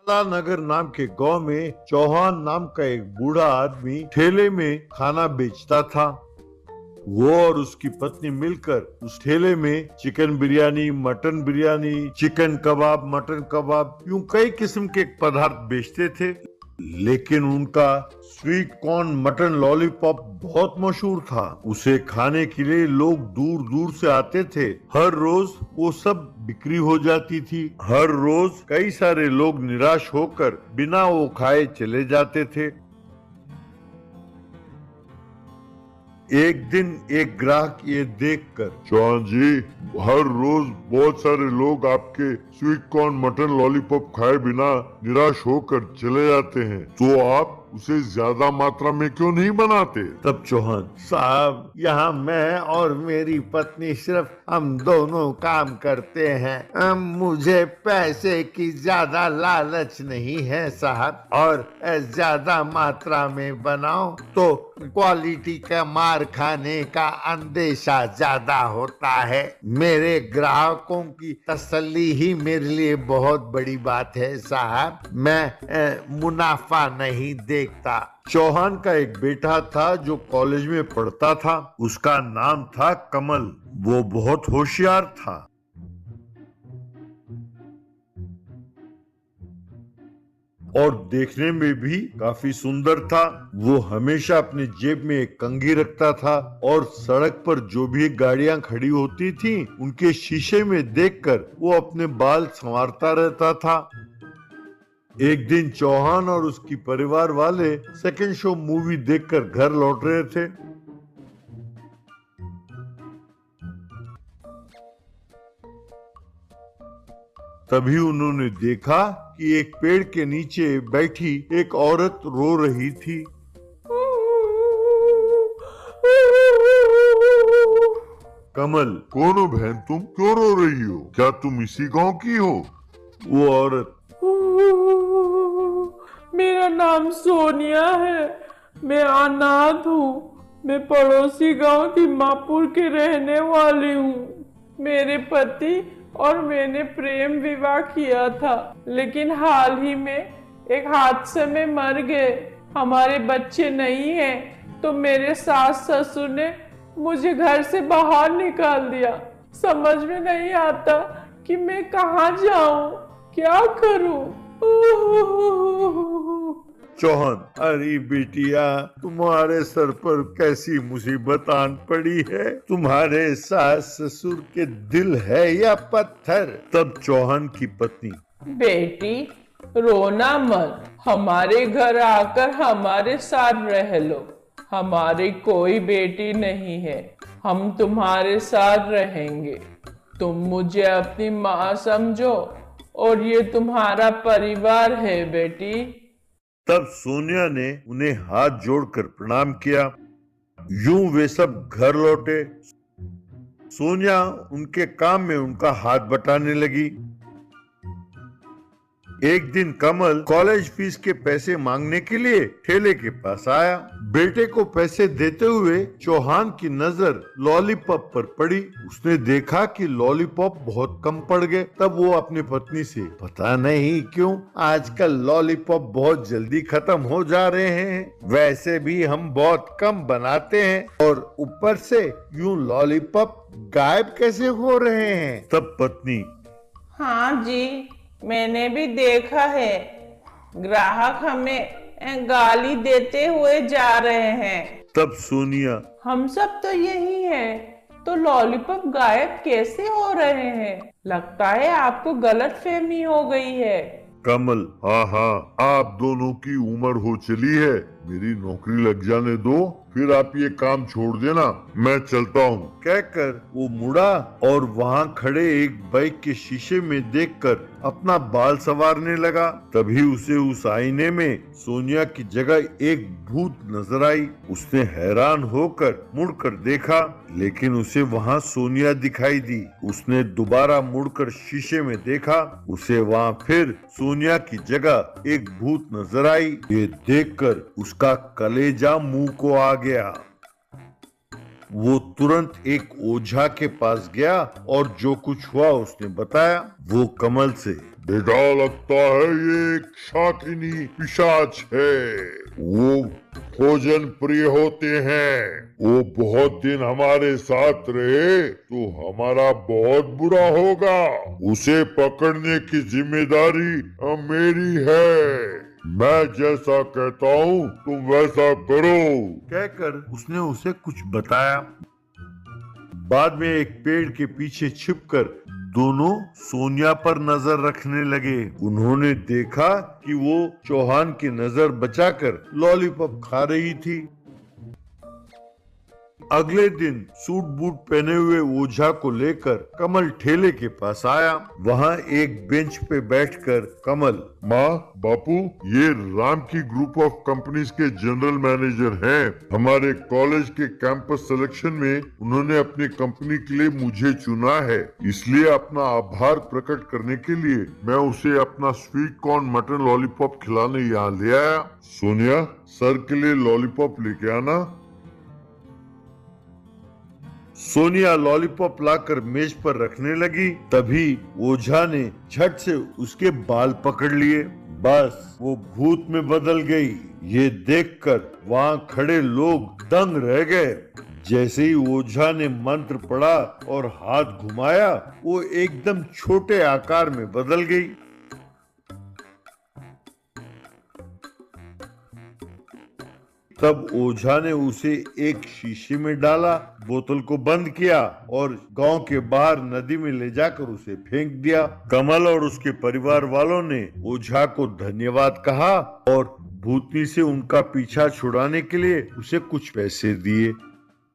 नगर नाम के गांव में चौहान नाम का एक बूढ़ा आदमी ठेले में खाना बेचता था। वो और उसकी पत्नी मिलकर उस ठेले में chicken biryani, mutton biryani, chicken kebab, mutton kebab, यूं कई किस्म के पदार्थ बेचते थे। लेकिन उनका स्वीट कॉर्न मटन लॉलीपॉप बहुत मशहूर था। उसे खाने के लिए लोग दूर दूर से आते थे। हर रोज वो सब बिक्री हो जाती थी। हर रोज कई सारे लोग निराश होकर बिना वो खाए चले जाते थे। एक दिन एक ग्राहक ये देखकर, चौहान जी, हर रोज बहुत सारे लोग आपके स्वीट कॉर्न मटन लॉलीपॉप खाए बिना निराश होकर चले जाते हैं, तो आप उसे ज्यादा मात्रा में क्यों नहीं बनाते? तब चौहान, साहब, यहाँ मैं और मेरी पत्नी सिर्फ हम दोनों काम करते हैं। मुझे पैसे की ज्यादा लालच नहीं है साहब, और ज्यादा मात्रा में बनाओ तो क्वालिटी का मार खाने का अंदेशा ज्यादा होता है। मेरे ग्राहकों की तसल्ली ही मेरे लिए बहुत बड़ी बात है साहब। मैं मुनाफा नहीं देखता। चौहान का एक बेटा था जो कॉलेज में पढ़ता था। उसका नाम था कमल। वो बहुत होशियार था। और देखने में भी काफी सुंदर था। वो हमेशा अपने जेब में एक कंघी रखता था और सड़क पर जो भी गाड़ियां खड़ी होती थी उनके शीशे में देखकर वो अपने बाल संवारता रहता था। एक दिन चौहान और उसकी परिवार वाले सेकंड शो मूवी देखकर घर लौट रहे थे। तभी उन्होंने देखा कि एक पेड़ के नीचे बैठी एक औरत रो रही थी। कमल, कौन हो बहन तुम? क्यों रो रही हो? क्या तुम इसी गांव की हो? वो औरत, मेरा नाम सोनिया है। मैं अनाथ हूँ। मैं पड़ोसी गांव तिम्मापुर के रहने वाली हूँ। मेरे पति और मैंने प्रेम विवाह किया था, लेकिन हाल ही में एक हादसे में मर गए। हमारे बच्चे नहीं हैं, तो मेरे सास ससुर ने मुझे घर से बाहर निकाल दिया। समझ में नहीं आता कि मैं कहाँ जाऊं, क्या करूं। चौहान, अरे बेटिया, तुम्हारे सर पर कैसी मुसीबत आन पड़ी है? तुम्हारे सास ससुर के दिल है या पत्थर? तब चौहान की पत्नी, बेटी, रोना मत। हमारे घर आकर हमारे साथ रह लो। हमारी कोई बेटी नहीं है। हम तुम्हारे साथ रहेंगे। तुम मुझे अपनी माँ समझो और ये तुम्हारा परिवार है बेटी। तब सोनिया ने उन्हें हाथ जोड़कर प्रणाम किया। यूं वे सब घर लौटे। सोनिया उनके काम में उनका हाथ बटाने लगी। एक दिन कमल कॉलेज फीस के पैसे मांगने के लिए ठेले के पास आया। बेटे को पैसे देते हुए चौहान की नजर लॉलीपॉप पर पड़ी। उसने देखा कि लॉलीपॉप बहुत कम पड़ गए। तब वो अपनी पत्नी से, पता नहीं क्यों आजकल लॉलीपॉप बहुत जल्दी खत्म हो जा रहे हैं। वैसे भी हम बहुत कम बनाते हैं और ऊपर से यूं लॉलीपॉप गायब कैसे हो रहे हैं? तब पत्नी, हाँ जी, मैंने भी देखा है। ग्राहक हमें गाली देते हुए जा रहे हैं। तब सोनिया, हम सब तो यही हैं, तो लॉलीपॉप गायब कैसे हो रहे हैं? लगता है आपको गलतफहमी हो गई है। कमल, हाँ हाँ, आप दोनों की उम्र हो चली है। मेरी नौकरी लग जाने दो, फिर आप ये काम छोड़ देना। मैं चलता हूँ। कहकर वो मुड़ा और वहाँ खड़े एक बाइक के शीशे में देखकर अपना बाल संवारने लगा। तभी उसे उस आईने में सोनिया की जगह एक भूत नजर आई। उसने हैरान होकर मुड़कर देखा, लेकिन उसे वहाँ सोनिया दिखाई दी। उसने दोबारा मुड़कर शीशे में देखा। उसे वहाँ फिर सोनिया की जगह एक भूत नजर आई। ये देखकर उसका कलेजा मुंह को आ गया। वो तुरंत एक ओझा के पास गया और जो कुछ हुआ उसने बताया। वो कमल से, बेटा लगता है ये एक शाकिनी पिशाच है। वो भोजन प्रिय होते हैं। वो बहुत दिन हमारे साथ रहे तो हमारा बहुत बुरा होगा। उसे पकड़ने की जिम्मेदारी मेरी है। मैं जैसा कहता हूँ तुम वैसा करो। कहकर उसने उसे कुछ बताया। बाद में एक पेड़ के पीछे छिपकर दोनों सोनिया पर नजर रखने लगे। उन्होंने देखा कि वो चौहान की नजर बचाकर लॉलीपॉप खा रही थी। अगले दिन सूट बूट पहने हुए ओझा को लेकर कमल ठेले के पास आया। वहाँ एक बेंच पे बैठकर कमल, माँ, बापू, ये राम की ग्रुप ऑफ कंपनीज के जनरल मैनेजर हैं। हमारे कॉलेज के कैंपस सिलेक्शन में उन्होंने अपनी कंपनी के लिए मुझे चुना है। इसलिए अपना आभार प्रकट करने के लिए मैं उसे अपना स्वीट कॉर्न मटन लॉलीपॉप खिलाने यहाँ ले आया। सोनिया, सर के लिए लॉलीपॉप लेके आना। सोनिया लॉलीपॉप लाकर मेज पर रखने लगी। तभी ओझा ने झट से उसके बाल पकड़ लिए। बस वो भूत में बदल गई। ये देखकर वहाँ खड़े लोग दंग रह गए। जैसे ही ओझा ने मंत्र पढ़ा और हाथ घुमाया, वो एकदम छोटे आकार में बदल गई। तब ओझा ने उसे एक शीशे में डाला, बोतल को बंद किया और गांव के बाहर नदी में ले जाकर उसे फेंक दिया। कमल और उसके परिवार वालों ने ओझा को धन्यवाद कहा और भूतनी से उनका पीछा छुड़ाने के लिए उसे कुछ पैसे दिए।